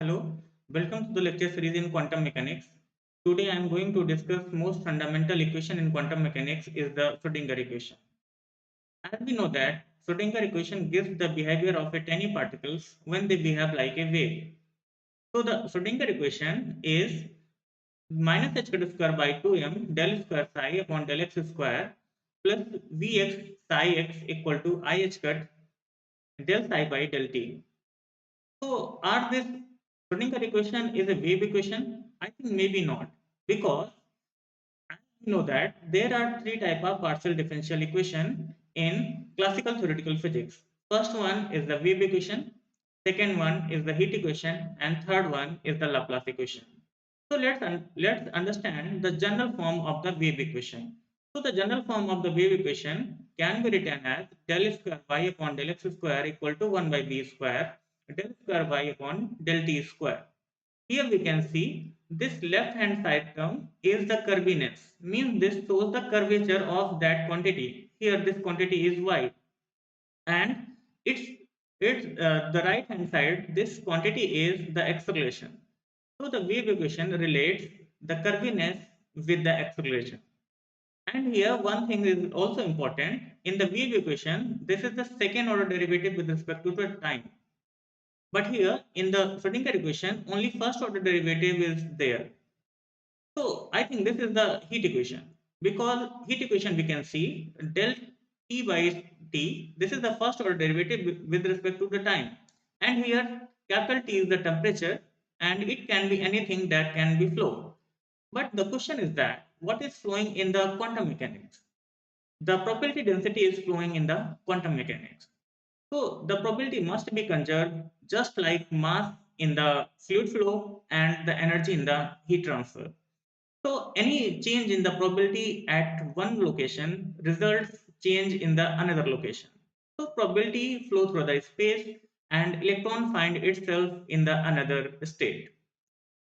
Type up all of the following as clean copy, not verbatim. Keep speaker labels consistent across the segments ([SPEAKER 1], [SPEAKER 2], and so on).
[SPEAKER 1] Hello, welcome to the lecture series in quantum mechanics. Today I am going to discuss most fundamental equation in quantum mechanics is the Schrodinger equation. As we know that Schrodinger equation gives the behavior of a tiny particles when they behave like a wave. So the Schrodinger equation is minus h square by 2m del square psi upon del x square plus vx psi x equal to I h cut del psi by del t. So, are this Schrodinger equation is a wave equation? I think maybe not, because as we know that there are three type of partial differential equation in classical theoretical physics. First one is the wave equation, second one is the heat equation, and third one is the Laplace equation. So let's understand the general form of the wave equation. So the general form of the wave equation can be written as del square y upon del x square equal to 1 by v square del square y upon del t square. Here we can see this left hand side term is the curviness, means this shows the curvature of that quantity. Here this quantity is y, and it's the right hand side, this quantity is the acceleration. So the wave equation relates the curviness with the acceleration. And here one thing is also important. In the wave equation, this is the second order derivative with respect to the time. But here in the Schrodinger equation, only first order derivative is there. So I think this is the heat equation, because heat equation we can see del T by T. This is the first order derivative with respect to the time. And here capital T is the temperature, and it can be anything that can be flow. But the question is that what is flowing in the quantum mechanics? The probability density is flowing in the quantum mechanics. So the probability must be conserved just like mass in the fluid flow and the energy in the heat transfer. So any change in the probability at one location results change in the another location. So probability flow through the space and electron find itself in the another state.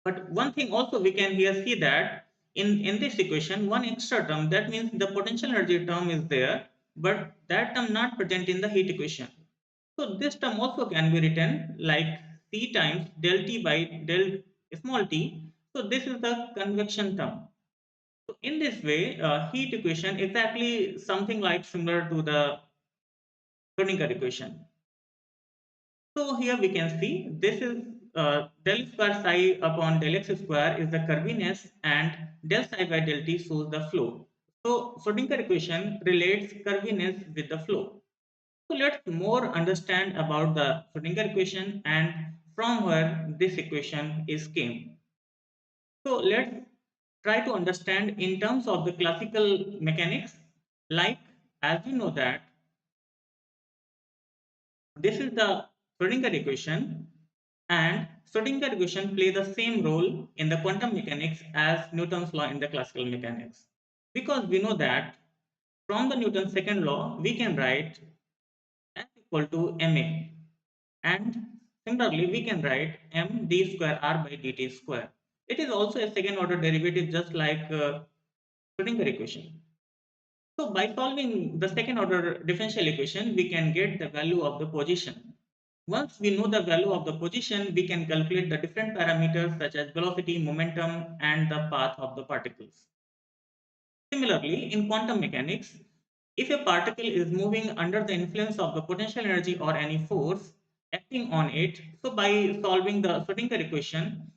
[SPEAKER 1] But one thing also we can here see that in this equation, one extra term, that means the potential energy term is there, but that term not present in the heat equation. So this term also can be written like C times del T by del small t. So this is the convection term. So in this way, heat equation exactly something like similar to the Schrödinger equation. So here we can see this is del square psi upon del x square is the curviness, and del psi by del t shows the flow. So Schrödinger equation relates curviness with the flow. So let's more understand about the Schrödinger equation and from where this equation is came. So let's try to understand in terms of the classical mechanics. Like as we know that this is the Schrödinger equation, and Schrödinger equation play the same role in the quantum mechanics as Newton's law in the classical mechanics. Because we know that from the Newton's second law, we can write F equal to ma, and similarly we can write m d square r by dt square. It is also a second order derivative just like Schrödinger equation. So by solving the second order differential equation, we can get the value of the position. Once we know the value of the position, we can calculate the different parameters such as velocity, momentum, and the path of the particles. Similarly, in quantum mechanics, if a particle is moving under the influence of the potential energy or any force acting on it, so by solving the Schrödinger equation,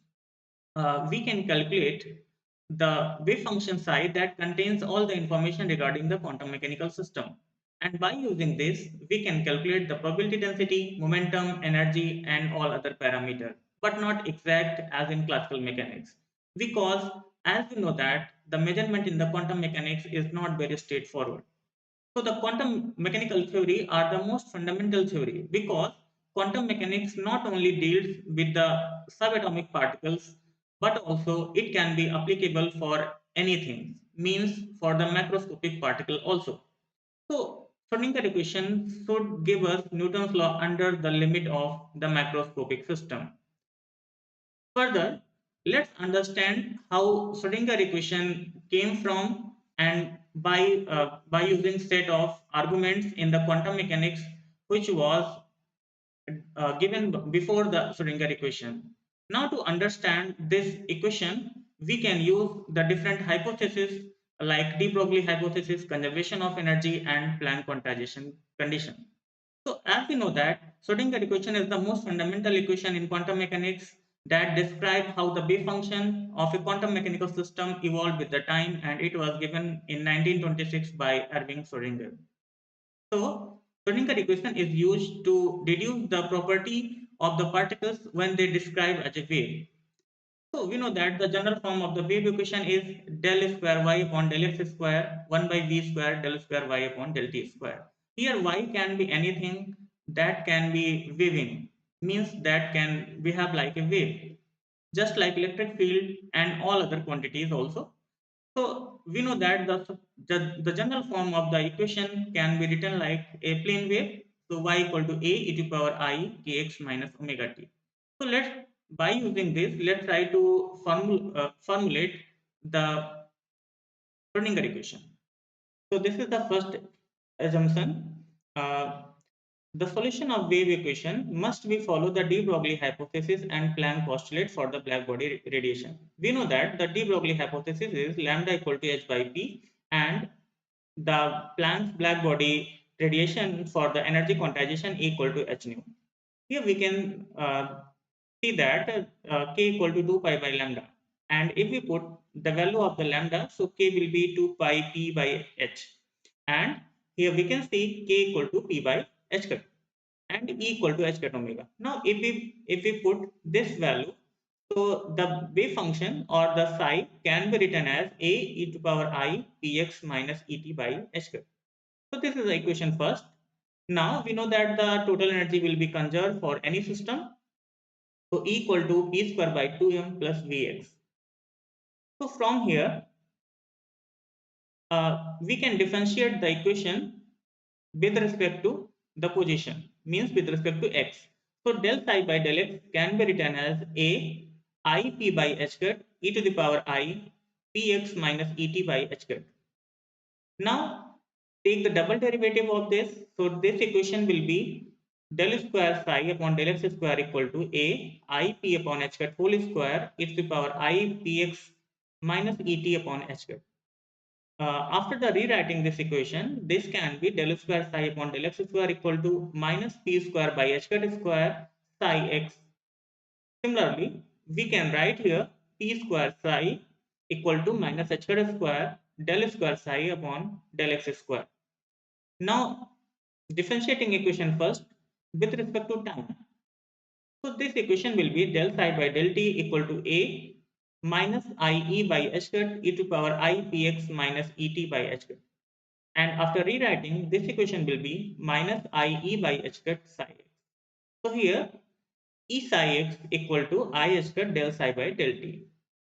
[SPEAKER 1] we can calculate the wave function psi that contains all the information regarding the quantum mechanical system. And by using this, we can calculate the probability density, momentum, energy, and all other parameters, but not exact as in classical mechanics. Because as we know that the measurement in the quantum mechanics is not very straightforward. So the quantum mechanical theory are the most fundamental theory, because quantum mechanics not only deals with the subatomic particles, but also it can be applicable for anything, means for the macroscopic particle also. So Schrödinger equation should give us Newton's law under the limit of the macroscopic system. Further, let's understand how Schrödinger equation came from, and by using set of arguments in the quantum mechanics which was given before the Schrödinger equation. Now to understand this equation, we can use the different hypotheses like de Broglie hypothesis, conservation of energy, and Planck quantization condition. So as we know that Schrodinger equation is the most fundamental equation in quantum mechanics that describe how the wave function of a quantum mechanical system evolved with the time, and it was given in 1926 by Erwin Schrödinger. So Schrodinger equation is used to deduce the property of the particles when they describe as a wave. So we know that the general form of the wave equation is del square y upon del x square 1 by v square del square y upon del t square. Here y can be anything that can be waving, means that can behave like a wave, just like electric field and all other quantities also. So we know that the general form of the equation can be written like a plane wave. So y equal to a e to the power I kx minus omega t. So by using this, let's try to formulate the Schrodinger equation. So this is the first assumption. Uh, the solution of wave equation must be follow the de Broglie hypothesis and Planck postulate for the black body radiation. We know that the de Broglie hypothesis is lambda equal to h by p, and the Planck's black body radiation for the energy quantization equal to h nu. Here we can see that k equal to 2 pi by lambda, and if we put the value of the lambda, so k will be 2 pi p by h, and here we can see k equal to p by h cut and e equal to h cut omega. Now if we put this value, so the wave function or the psi can be written as a e to power I px minus et by h cut. So this is the equation first. Now we know that the total energy will be conserved for any system. So E equal to p square by 2m plus Vx. So from here, we can differentiate the equation with respect to the position, means with respect to x. So del psi by del x can be written as a I p by h cut e to the power I px minus et by h cut. Now take the double derivative of this. So this equation will be del square psi upon del x square equal to a I p upon h cut whole square e to the power I px minus et upon h cut. After the rewriting this equation, this can be del square psi upon del x square equal to minus p square by h cut square psi x. Similarly, we can write here p square psi equal to minus h cut square del square psi upon del x square. Now, differentiating equation first with respect to time. So this equation will be del psi by del t equal to a minus ie by h cut e to power I px minus et by h cut. And after rewriting, this equation will be minus ie by h cut psi x. So here e psi x equal to I h cut del psi by del t.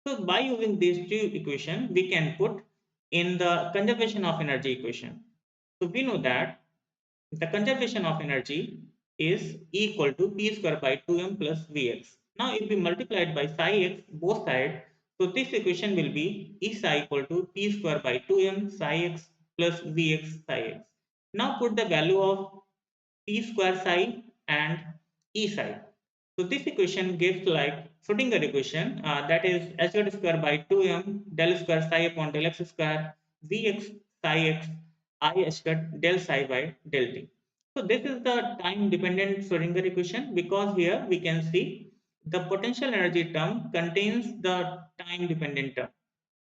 [SPEAKER 1] So by using these two equations, we can put in the conservation of energy equation. So we know that the conservation of energy is equal to p square by 2m plus vx. Now if we multiply it by psi x both sides, so this equation will be E psi equal to p square by 2m psi x plus vx psi x. Now put the value of p square psi and E psi. So this equation gives like Schrodinger equation, that is h square by 2m del square psi upon del x square vx psi x I h cut del psi by del t. So this is the time dependent Schrodinger equation, because here we can see the potential energy term contains the time dependent term.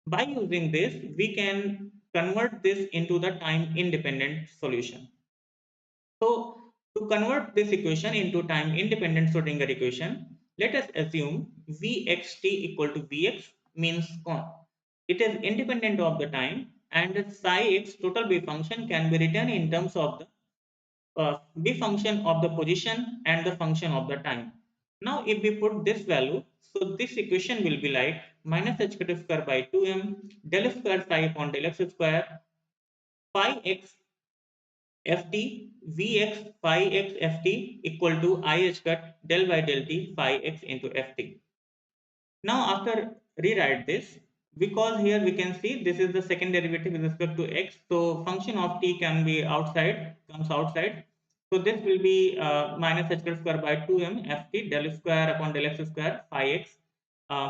[SPEAKER 1] By using this, we can convert this into the time independent solution. So to convert this equation into time independent Schrodinger equation, let us assume Vxt equal to Vx means it is independent of the time, and psi x total wave function can be written in terms of the wave function of the position and the function of the time. Now if we put this value, so this equation will be like minus h square by 2m del square psi upon del x square phi x ft vx phi x ft equal to I h cut del by del t phi x into ft. Now after rewrite this, because here we can see this is the second derivative with respect to x, so function of t can be outside, comes outside. So this will be minus h square by 2m ft del square upon del x square phi x uh,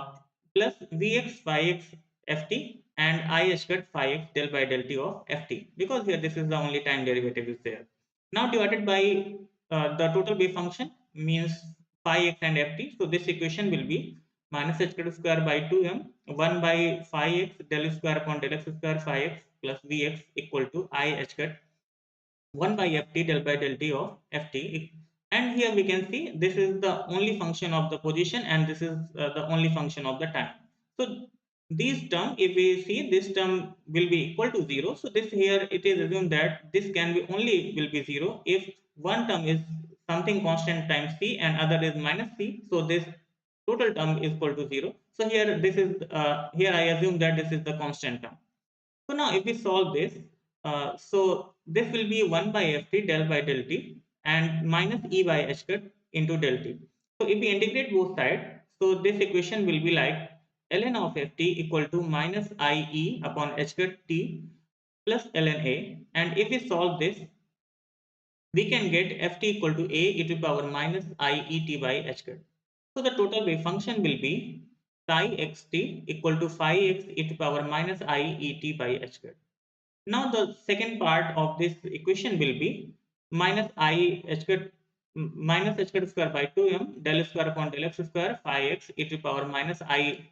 [SPEAKER 1] plus vx phi x ft and I h squared phi x del by del t of ft, because here this is the only time derivative is there. Now divided by the total wave function means phi x and ft. So this equation will be minus h square by 2m 1 by phi x del square upon del x square phi x plus vx equal to I h squared 1 by ft del by del t of ft. And here we can see this is the only function of the position and this is the only function of the time. So these term, if we see, this term will be equal to 0. So this here it is assumed that this can be only will be 0 if one term is something constant times c and other is minus c. So this total term is equal to 0. So here this is here I assume that this is the constant term. So now if we solve this, so this will be 1 by ft del by del t and minus e by h cut into del t. So if we integrate both sides, so this equation will be like ln of ft equal to minus ie upon h cut t plus ln a. And if we solve this, we can get ft equal to a e to the power minus iet by h cut. So the total wave function will be psi xt equal to phi x e to the power minus iet by h cut. Now the second part of this equation will be minus I h cut minus h cut square by 2m del square upon del x square phi x e to the power minus I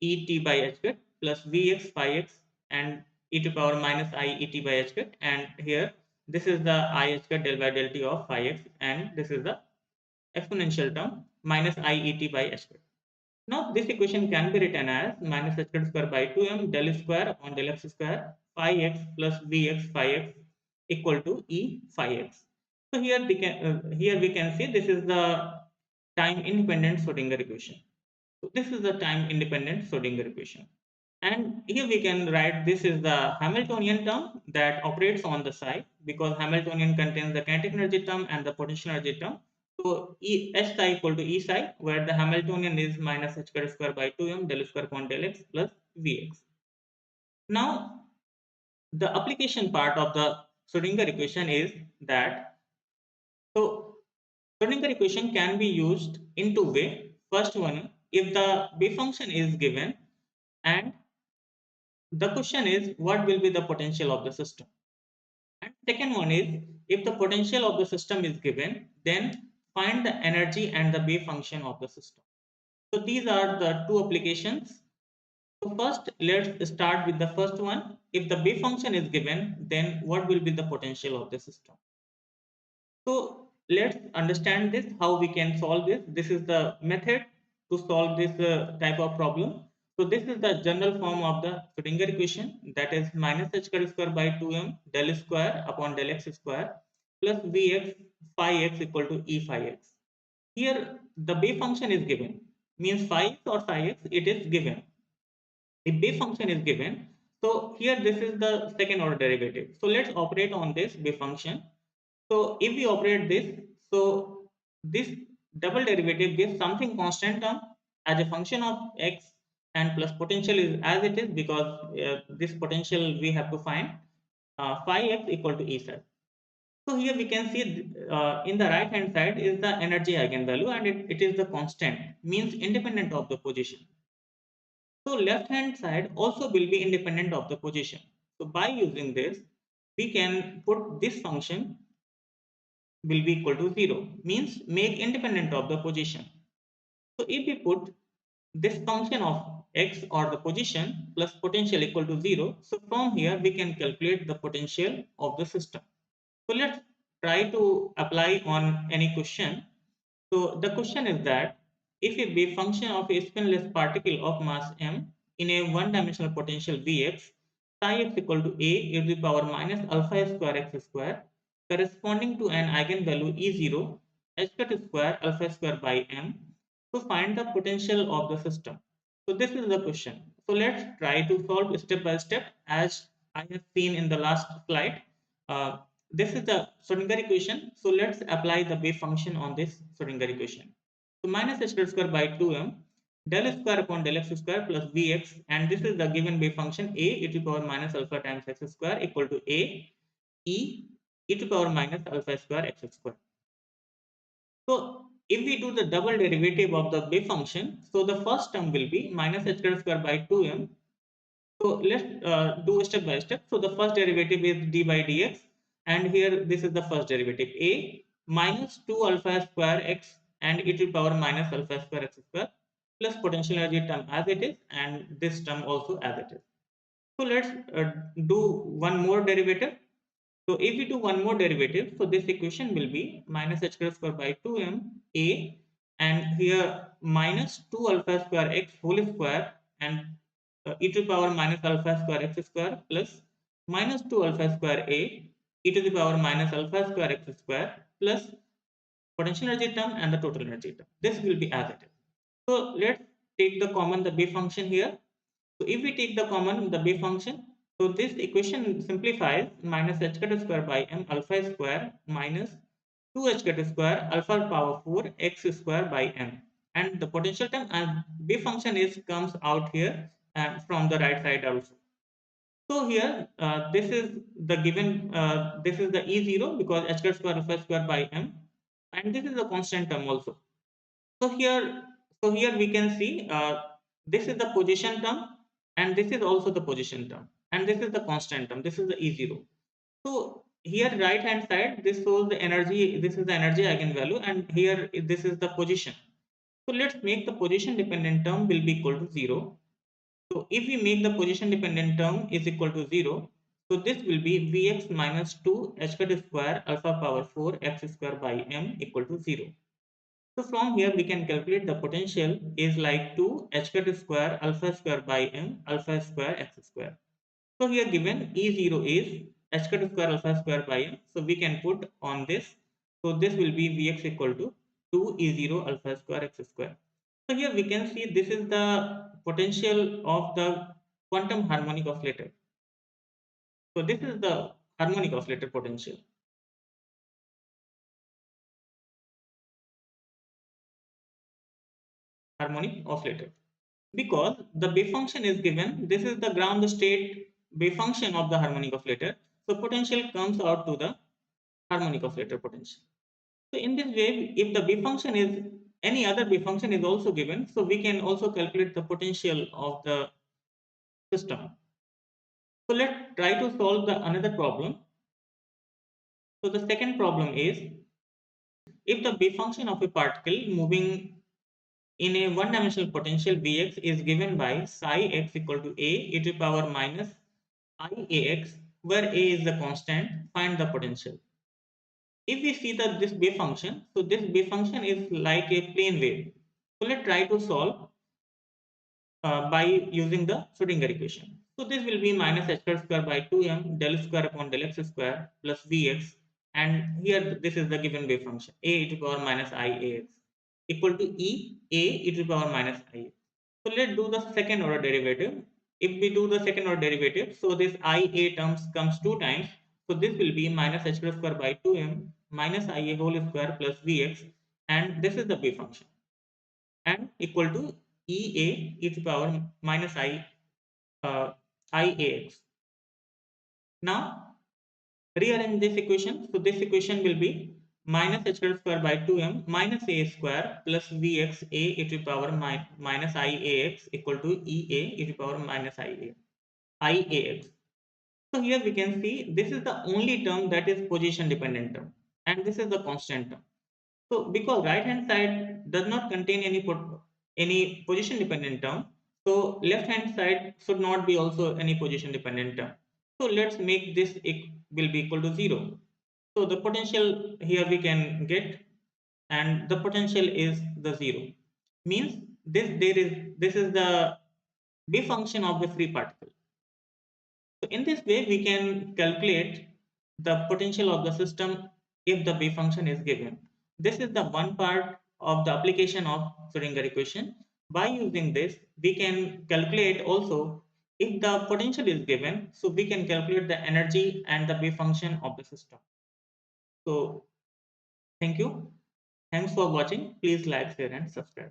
[SPEAKER 1] e t by h cut plus vx phi x and e to the power minus I e t by h cut, and here this is the I h cut del by del t of phi x and this is the exponential term minus I e t by h cut. Now this equation can be written as minus h square by 2m del square upon del x square phi x plus vx phi x equal to e phi x. So here we can see this is the time independent Schrodinger equation. So this is the time independent Schrodinger equation. And here we can write this is the Hamiltonian term that operates on the side, because Hamiltonian contains the kinetic energy term and the potential energy term. So H psi equal to E psi, where the Hamiltonian is minus h square by 2m del square upon del x plus Vx. Now the application part of the Schrodinger equation is that, so Schrodinger equation can be used in two ways. First one, if the wave function is given and the question is what will be the potential of the system. And second one is if the potential of the system is given, then find the energy and the wave function of the system. So these are the two applications. So first let's start with the first one. If the wave function is given, then what will be the potential of the system? So let's understand this, how we can solve this. This is the method to solve this type of problem. So this is the general form of the Schrodinger equation, that is minus h square by 2m del square upon del x square plus vx phi x equal to e phi x. Here the wave function is given, means phi x or psi x, it is given. If wave function is given, so here this is the second order derivative. So let's operate on this wave function. So if we operate this, so this double derivative gives something constant term as a function of x, and plus potential is as it is, because this potential we have to find phi x equal to E psi. So here we can see in the right hand side is the energy eigenvalue and it is the constant, means independent of the position. So left hand side also will be independent of the position. So by using this, we can put this function will be equal to 0, means make independent of the position. So if we put this function of x or the position plus potential equal to 0, so from here we can calculate the potential of the system. So let's try to apply on any question. So the question is that if a wave function of a spinless particle of mass m in a one-dimensional potential Vx, psi x equal to a e to the power minus alpha square x square corresponding to an eigenvalue E0 h cut square alpha square by m, to find the potential of the system. So this is the question. So let's try to solve step by step as I have seen in the last slide. Uh, this is the Schrodinger equation. So let's apply the wave function on this Schrodinger equation. So minus h square by 2m del square upon del x square plus vx, and this is the given wave function a e to the power minus alpha times x square equal to a e e to power minus alpha square x square. So if we do the double derivative of the wave function, so the first term will be minus h square by 2m. So let's do step by step. So the first derivative is d by dx, and here this is the first derivative, a minus 2 alpha square x and e to the power minus alpha square x square plus potential energy term as it is, and this term also as it is. So let's do one more derivative. So if we do one more derivative, so this equation will be minus h square by 2m a, and here minus 2 alpha square x whole square and e to the power minus alpha square x square plus minus 2 alpha square a e to the power minus alpha square x square plus potential energy term and the total energy term. This will be as it is. So let's take the common the wave function here. So if we take the common the wave function, so this equation simplifies minus h square by m alpha square minus 2h square alpha power 4 x square by m, and the potential term and wave function is comes out here and from the right side also. So here this is the given this is the E0 because h square alpha square by m, and this is the constant term also. So here we can see this is the position term, and this is also the position term, and this is the constant term. This is the E0. So here right hand side this shows the energy. This is the energy eigenvalue, and here this is the position. So let's make the position dependent term will be equal to 0. So if we make the position dependent term is equal to 0, so this will be Vx minus 2 h square alpha power 4 x square by m equal to 0. So from here we can calculate the potential is like 2 h square alpha square by m alpha square x square. So here given E0 is h square alpha square by m. So we can put on this. So this will be Vx equal to 2 E0 alpha square x square. So here we can see this is the potential of the quantum harmonic oscillator. So this is the harmonic oscillator potential. Harmonic oscillator. Because the wave function is given, this is the ground state wave function of the harmonic oscillator. So potential comes out to the harmonic oscillator potential. So in this way, if the wave function is any other wave function is also given, so we can also calculate the potential of the system. So let's try to solve the another problem. So the second problem is if the wave function of a particle moving in a one-dimensional potential Vx is given by psi x equal to a e to the power minus iax, where a is the constant, find the potential. If we see that this wave function, so this wave function is like a plane wave. So let's try to solve by using the Schrodinger equation. So this will be minus h square by 2m del square upon del x square plus vx, and here this is the given wave function a e to the power minus iax equal to e to the power minus I. So let's do the second order derivative. If we do the second order derivative, so this ia terms comes two times. So this will be minus h square by 2m minus ia whole square plus vx, and this is the wave function, and equal to e to the power minus iax. Now rearrange this equation. So this equation will be minus h square by 2m minus a square plus vx a to the power minus iax equal to e to the power minus iax. So here we can see this is the only term that is position dependent term, and this is the constant term. So because right hand side does not contain any position dependent term, so left hand side should not be also any position dependent term. So let's make this will be equal to 0. So the potential here we can get, and the potential is the 0. Means this is the wave function of the free particle. So in this way, we can calculate the potential of the system if the wave function is given. This is the one part of the application of Schrodinger equation. By using this, we can calculate also if the potential is given, so we can calculate the energy and the wave function of the system. So thank you. Thanks for watching. Please like, share and subscribe.